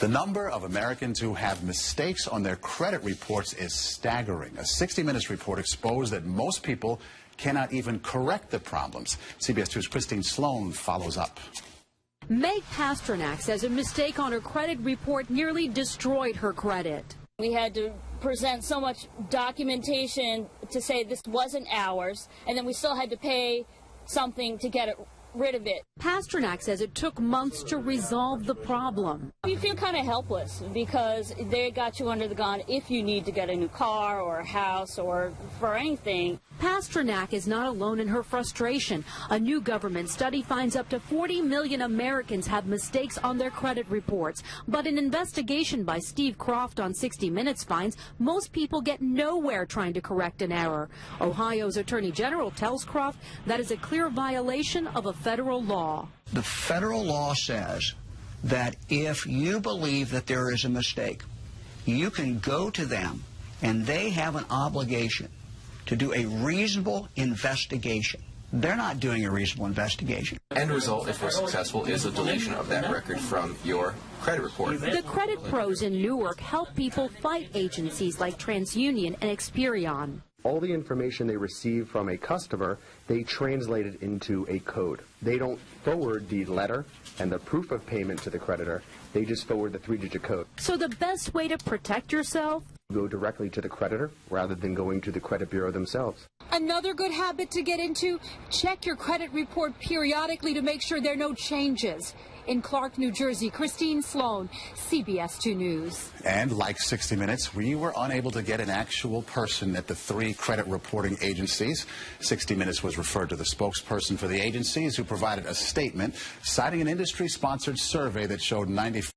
The number of Americans who have mistakes on their credit reports is staggering. A 60 Minutes report exposed that most people cannot even correct the problems. CBS 2's Christine Sloan follows up. Meg Pasternak says a mistake on her credit report nearly destroyed her credit. We had to present so much documentation to say this wasn't ours, and then we still had to pay something to get rid of it. Pasternak says it took months to resolve the problem. You feel kind of helpless because they got you under the gun if you need to get a new car or a house or for anything. Pasternak is not alone in her frustration. A new government study finds up to 40 million Americans have mistakes on their credit reports. But an investigation by Steve Croft on 60 Minutes finds most people get nowhere trying to correct an error. Ohio's Attorney General tells Croft that is a clear violation of a federal law. The federal law says that if you believe that there is a mistake, you can go to them and they have an obligation to do a reasonable investigation. They're not doing a reasonable investigation. End result, if we're successful, is a deletion of that record from your credit report. The credit pros in Newark help people fight agencies like TransUnion and Experian. All the information they receive from a customer, they translate it into a code. They don't forward the letter and the proof of payment to the creditor. They just forward the 3-digit code. So the best way to protect yourself? Go directly to the creditor rather than going to the credit bureau themselves. Another good habit to get into, check your credit report periodically to make sure there are no changes. In Clark, New Jersey, Christine Sloan, CBS 2 News. And like 60 Minutes, we were unable to get an actual person at the 3 credit reporting agencies. 60 Minutes was referred to the spokesperson for the agencies, who provided a statement citing an industry-sponsored survey that showed 95